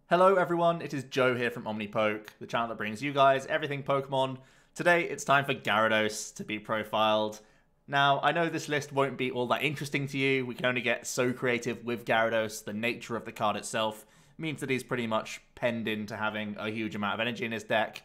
Hello everyone, it is Joe here from OmniPoke, the channel that brings you guys everything Pokemon. Today it's time for Gyarados to be profiled. Now, I know this list won't be all that interesting to you, we can only get so creative with Gyarados. The nature of the card itself means that he's pretty much penned into having a huge amount of energy in his deck.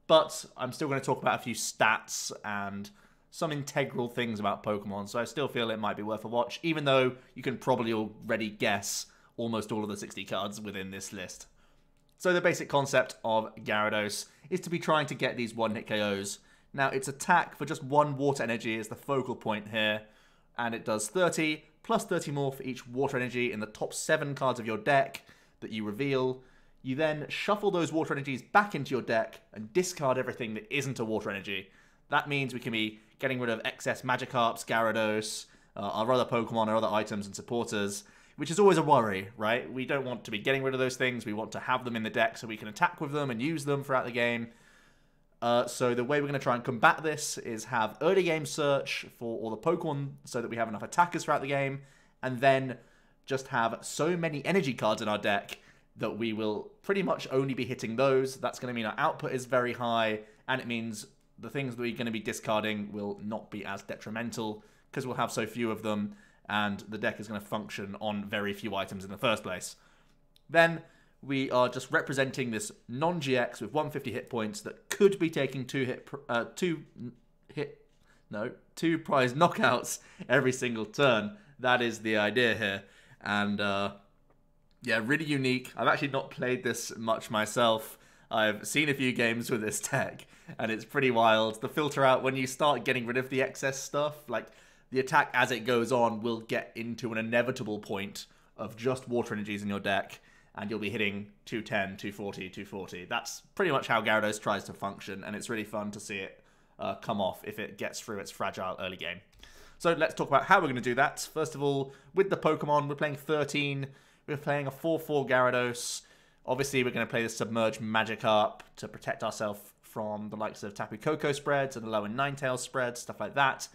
But I'm still going to talk about a few stats and some integral things about Pokemon, so I still feel it might be worth a watch, even though you can probably already guess almost all of the 60 cards within this list. So the basic concept of Gyarados is to be trying to get these one-hit KOs. Now, its attack for just one water energy is the focal point here, and it does 30, plus 30 more for each water energy in the top 7 cards of your deck that you reveal. You then shuffle those water energies back into your deck and discard everything that isn't a water energy. That means we can be getting rid of excess Magikarps, Gyarados, our other Pokemon, our other items and supporters, which is always a worry, right? We don't want to be getting rid of those things. We want to have them in the deck so we can attack with them and use them throughout the game. So the way we're going to try and combat this is have early game search for all the Pokemon so that we have enough attackers throughout the game, and then just have so many energy cards in our deck that we will pretty much only be hitting those. That's going to mean our output is very high, and it means the things that we're going to be discarding will not be as detrimental because we'll have so few of them, and the deck is going to function on very few items in the first place. Then we are just representing this non-GX with 150 hit points that could be taking two prize knockouts every single turn. That is the idea here. And yeah, really unique. I've actually not played this much myself. I've seen a few games with this deck, and it's pretty wild. The filter out, when you start getting rid of the excess stuff, like the attack as it goes on will get into an inevitable point of just water energies in your deck, and you'll be hitting 210, 240, 240. That's pretty much how Gyarados tries to function, and it's really fun to see it come off if it gets through its fragile early game. So let's talk about how we're going to do that. First of all, with the Pokemon, we're playing 13. We're playing a 4-4 Gyarados. Obviously, we're going to play the Submerged Magikarp to protect ourselves from the likes of Tapu Koko spreads and the Low and Ninetales spreads, stuff like that.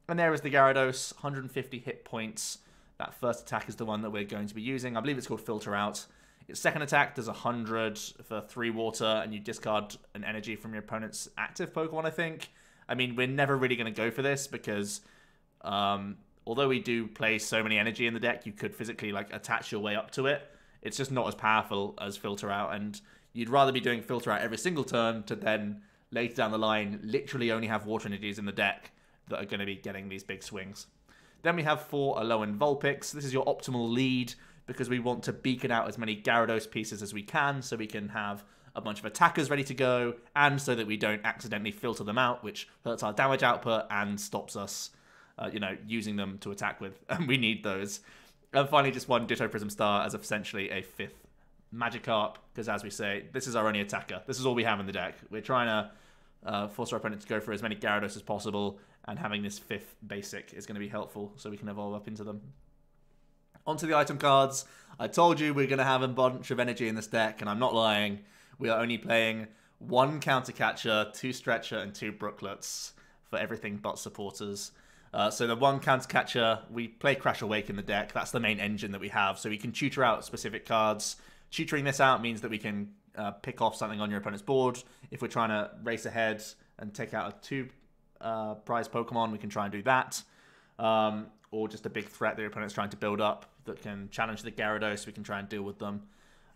And there is the Gyarados, 150 hit points. That first attack is the one that we're going to be using. I believe it's called Filter Out. Its second attack does 100 for 3 water, and you discard an energy from your opponent's active Pokemon, I think. I mean, we're never really going to go for this because although we do play so many energy in the deck, you could physically like attach your way up to it. It's just not as powerful as Filter Out, and you'd rather be doing Filter Out every single turn to then later down the line literally only have water energies in the deck that are going to be getting these big swings. Then we have 4 Alolan Vulpix. This is your optimal lead because we want to beacon out as many Gyarados pieces as we can so we can have a bunch of attackers ready to go, and so that we don't accidentally filter them out, which hurts our damage output and stops us using them to attack with, and we need those. And finally, just 1 Ditto Prism Star as essentially a 5th Magikarp, because as we say, this is our only attacker. This is all we have in the deck. We're trying to force our opponent to go for as many Gyarados as possible, and having this 5th basic is going to be helpful so we can evolve up into them. Onto the item cards. I told you we're going to have a bunch of energy in this deck, and I'm not lying. We are only playing 1 Counter Catcher, 2 Stretcher, and 2 Brooklets for everything but supporters. So the 1 Counter Catcher, we play Crash Awake in the deck. That's the main engine that we have, so we can tutor out specific cards. Tutoring this out means that we can pick off something on your opponent's board. If we're trying to race ahead and take out a 2 prize Pokemon, we can try and do that. Or just a big threat that your opponent's trying to build up that can challenge the Gyarados, we can try and deal with them.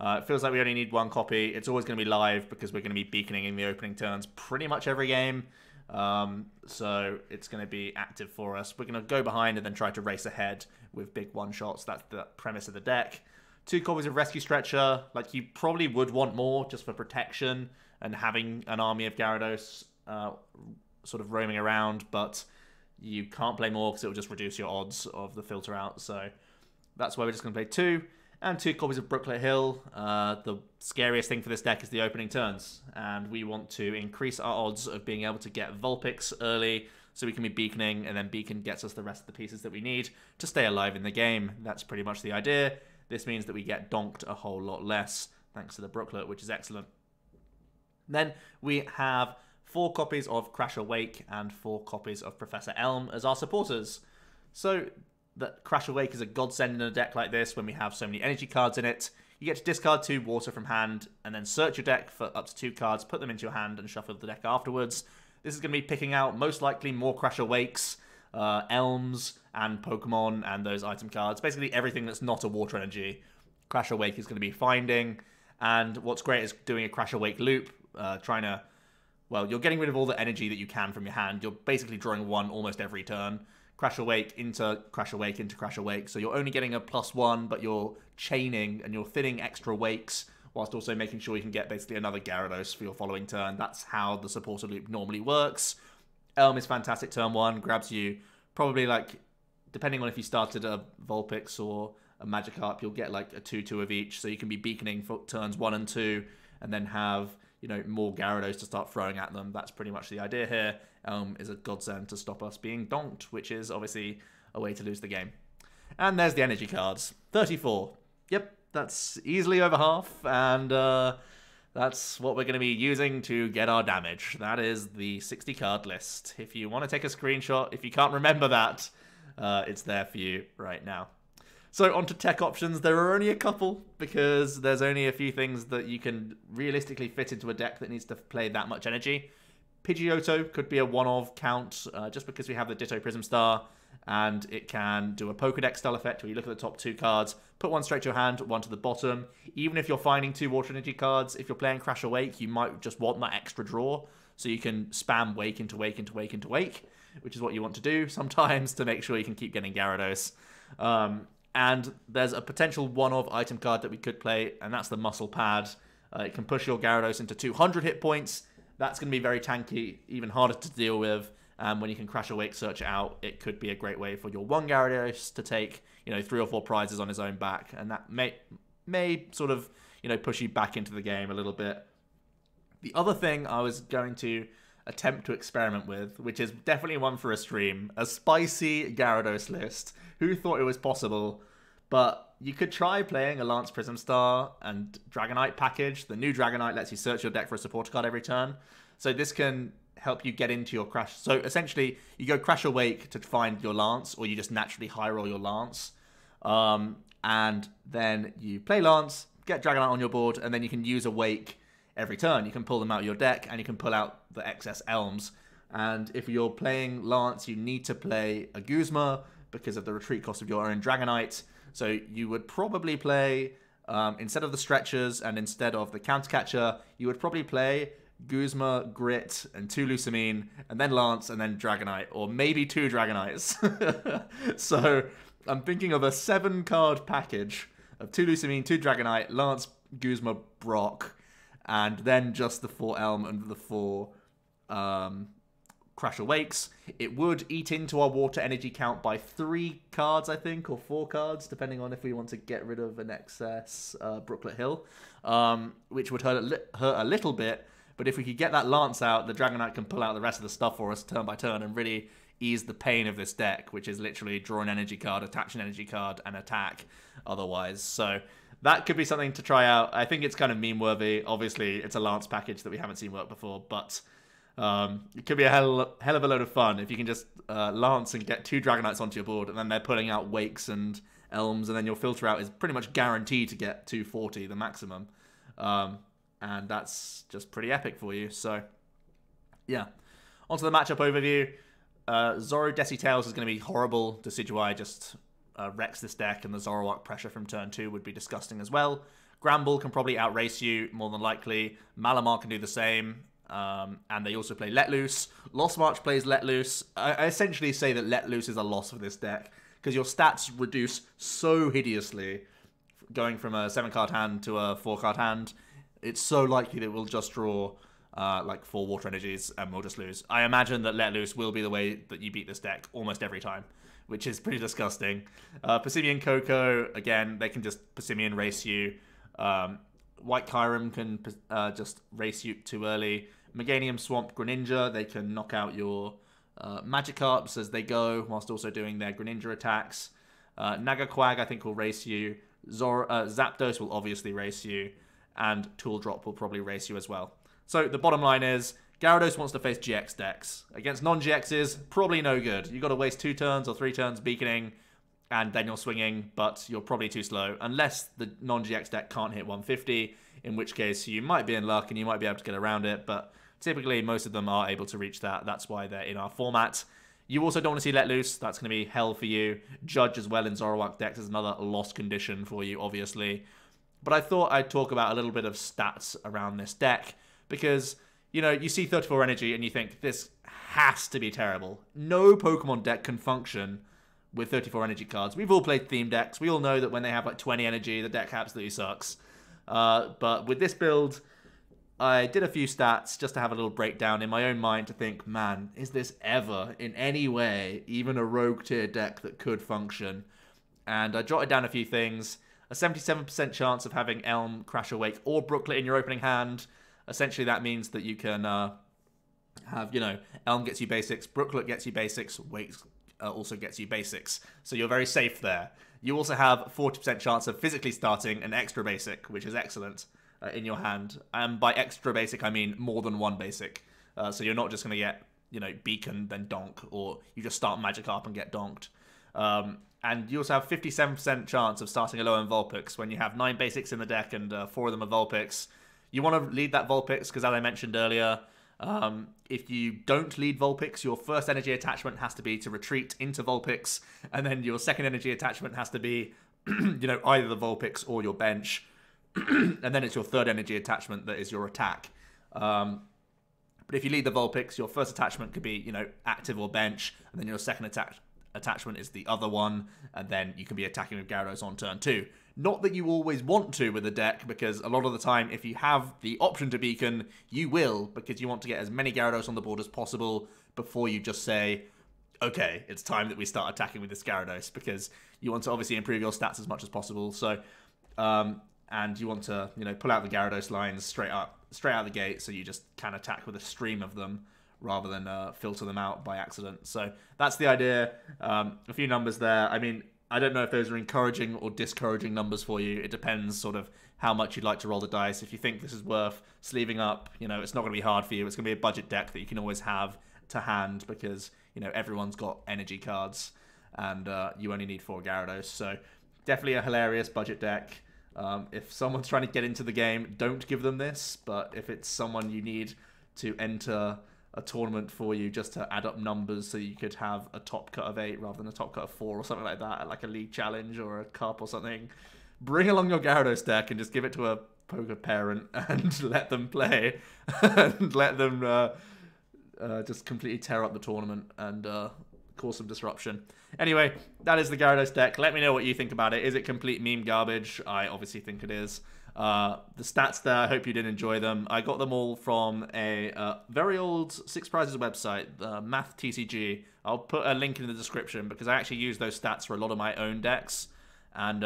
It feels like we only need 1 copy. It's always going to be live because we're going to be beaconing in the opening turns pretty much every game. So it's going to be active for us. We're going to go behind and then try to race ahead with big one-shots. That's the premise of the deck. 2 copies of Rescue Stretcher. Like, you probably would want more just for protection and having an army of Gyarados sort of roaming around, but you can't play more because it will just reduce your odds of the Filter Out. So that's why we're just going to play 2. And 2 copies of Brooklet Hill. The scariest thing for this deck is the opening turns, and we want to increase our odds of being able to get Vulpix early so we can be beaconing, and then beacon gets us the rest of the pieces that we need to stay alive in the game. That's pretty much the idea. This means that we get donked a whole lot less thanks to the Brooklet, which is excellent. Then we have 4 copies of Crash Awake and 4 copies of Professor Elm as our supporters. So that Crash Awake is a godsend in a deck like this when we have so many energy cards in it. you get to discard 2 water from hand, and then search your deck for up to 2 cards, put them into your hand, and shuffle the deck afterwards. This is going to be picking out, most likely, more Crash Awakes, Elms, and Pokemon, and those item cards. Basically everything that's not a water energy, Crash Awake is going to be finding. And what's great is doing a Crash Awake loop, trying to... Well, you're getting rid of all the energy that you can from your hand. You're basically drawing 1 almost every turn. Crash Awake into Crash Awake into Crash Awake. So you're only getting a +1, but you're chaining and you're fitting extra wakes, whilst also making sure you can get basically another Gyarados for your following turn. That's how the supporter loop normally works. Elm is fantastic turn 1. Grabs you probably like, depending on if you started a Vulpix or a Magikarp, you'll get like a 2/2 of each. So you can be beaconing for turns 1 and 2, and then have, you know, more Gyarados to start throwing at them. That's pretty much the idea here. Is a godsend to stop us being donked, which is obviously a way to lose the game. And there's the energy cards. 34. Yep, that's easily over half, and that's what we're going to be using to get our damage. That is the 60 card list. If you want to take a screenshot, if you can't remember that, it's there for you right now. So on to tech options. There are only a couple, because there's only a few things that you can realistically fit into a deck that needs to play that much energy. Pidgeotto could be a one-of count, just because we have the Ditto Prism Star, and it can do a Pokedex style effect where you look at the top 2 cards, put 1 straight to your hand, 1 to the bottom. Even if you're finding 2 water energy cards, if you're playing Crash Awake, you might just want that extra draw, so you can spam Wake into Wake into Wake into Wake, which is what you want to do sometimes to make sure you can keep getting Gyarados. And there's a potential one-of item card that we could play, and that's the Muscle Pad. It can push your Gyarados into 200 hit points. That's going to be very tanky, even harder to deal with. When you can Crash Awake, search it out, it could be a great way for your one Gyarados to take, you know, 3 or 4 prizes on his own back, and that may sort of, you know, push you back into the game a little bit. The other thing I was going to attempt to experiment with, which is definitely one for a stream, a spicy Gyarados list. Who thought it was possible? But you could try playing a Lance Prism Star and Dragonite package. The new Dragonite lets you search your deck for a supporter card every turn. So this can help you get into your Crash. So essentially, you go Crash Awake to find your Lance, or you just naturally high roll your Lance. And then you play Lance, get Dragonite on your board, and then you can use Awake every turn. You can pull them out of your deck, and you can pull out the excess Elms. And if you're playing Lance, you need to play a Guzma because of the retreat cost of your own Dragonite. So you would probably play, instead of the Stretchers and instead of the Countercatcher, you would probably play Guzma, Grit, and 2 Lusamine, and then Lance, and then Dragonite, or maybe 2 Dragonites. So I'm thinking of a 7-card package of 2 Lusamine, 2 Dragonite, Lance, Guzma, Brock, and then just the 4 Elm and the 4 Crash Awakes. It would eat into our water energy count by 3 cards, I think, or 4 cards, depending on if we want to get rid of an excess Brooklet Hill, which would hurt a little bit. But if we could get that Lance out, the Dragonite can pull out the rest of the stuff for us turn by turn and really ease the pain of this deck, which is literally draw an energy card, attach an energy card, and attack otherwise. So that could be something to try out. I think it's kind of meme-worthy. Obviously, it's a Lance package that we haven't seen work before, but it could be a hell of a load of fun if you can just Lance and get 2 Dragonites onto your board, and then they're pulling out Wakes and Elms, and then your filter out is pretty much guaranteed to get 240, the maximum. And that's just pretty epic for you. So, yeah. Onto the matchup overview. Zoro Desi Tails is going to be horrible. Decidueye just wrecks this deck, and the Zoroark pressure from turn 2 would be disgusting as well. Gramble can probably outrace you, more than likely. Malamar can do the same. And they also play Let Loose. Lost March plays Let Loose. I essentially say that Let Loose is a loss for this deck, because your stats reduce so hideously going from a 7-card hand to a 4-card hand. It's so likely that we'll just draw like 4 water energies and we'll just lose. I imagine that Let Loose will be the way that you beat this deck almost every time, which is pretty disgusting. Passimian Coco, again, they can just Passimian race you. White Kyurem can just race you too early. Meganium Swamp Greninja, they can knock out your Magikarps as they go, whilst also doing their Greninja attacks. Nagaquag, I think, will race you. Zapdos will obviously race you. And Tool Drop will probably race you as well. So the bottom line is, Gyarados wants to face GX decks. Against non-GXs, probably no good. You've got to waste 2 turns or 3 turns beaconing, and then you're swinging, but you're probably too slow, unless the non-GX deck can't hit 150, in which case you might be in luck and you might be able to get around it, but typically most of them are able to reach that. That's why they're in our format. You also don't want to see Let Loose. That's going to be hell for you. Judge as well in Zoroark decks is another lost condition for you, obviously. But I thought I'd talk about a little bit of stats around this deck, because, you know, you see 34 energy and you think, this has to be terrible. No Pokemon deck can function with 34 energy cards. We've all played theme decks. We all know that when they have like 20 energy, the deck absolutely sucks. But with this build, I did a few stats just to have a little breakdown in my own mind to think, man, is this ever in any way even a rogue tier deck that could function? And I jotted down a few things. A 77% chance of having Elm, Crash Awake, or Brooklet in your opening hand. Essentially, that means that you can have, you know, Elm gets you basics, Brooklet gets you basics, Wake also gets you basics. So you're very safe there. You also have 40% chance of physically starting an extra basic, which is excellent, in your hand. And by extra basic, I mean more than one basic. So you're not just going to get, you know, Beacon, then Donk, or you just start Magikarp and get Donked. And you also have 57% chance of starting Alolan Vulpix when you have 9 basics in the deck and 4 of them are Vulpix. You want to lead that Vulpix because, as I mentioned earlier, if you don't lead Vulpix, your first energy attachment has to be to retreat into Vulpix, and then your second energy attachment has to be, you know, either the Vulpix or your bench, and then it's your third energy attachment that is your attack. But if you lead the Vulpix, your first attachment could be, you know, active or bench, and then your second attachment is the other one, and then you can be attacking with Gyarados on turn 2. Not that you always want to with a deck, because a lot of the time, if you have the option to Beacon, you will, because you want to get as many Gyarados on the board as possible before you just say, okay, it's time that we start attacking with this Gyarados, because you want to obviously improve your stats as much as possible. So, and you want to, you know, pull out the Gyarados lines straight out the gate, so you just can attack with a stream of them, rather than filter them out by accident. So that's the idea. A few numbers there. I mean, I don't know if those are encouraging or discouraging numbers for you. It depends sort of how much you'd like to roll the dice. If you think this is worth sleeving up, you know, it's not going to be hard for you. It's going to be a budget deck that you can always have to hand because, you know, everyone's got energy cards and you only need 4 Gyarados. So definitely a hilarious budget deck. If someone's trying to get into the game, don't give them this. But if it's someone you need to enter a tournament for you just to add up numbers so you could have a top cut of 8 rather than a top cut of 4 or something like that, like a league challenge or a cup or something, bring along your Gyarados deck and just give it to a poker parent and let them play and let them just completely tear up the tournament and cause some disruption. Anyway, that is the Gyarados deck. Let me know what you think about it. Is it complete meme garbage? I obviously think it is. The stats there, I hope you did enjoy them. I got them all from a very old Six Prizes website, Math TCG. I'll put a link in the description because I actually use those stats for a lot of my own decks. And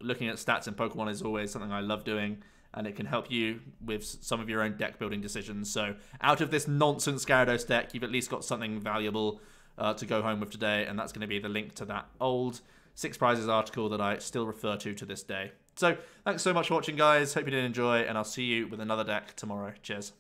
looking at stats in Pokemon is always something I love doing, and it can help you with some of your own deck building decisions. So out of this nonsense Gyarados deck, you've at least got something valuable to go home with today, and that's going to be the link to that old Six Prizes article that I still refer to this day. So, thanks so much for watching, guys. Hope you did enjoy, and I'll see you with another deck tomorrow. Cheers.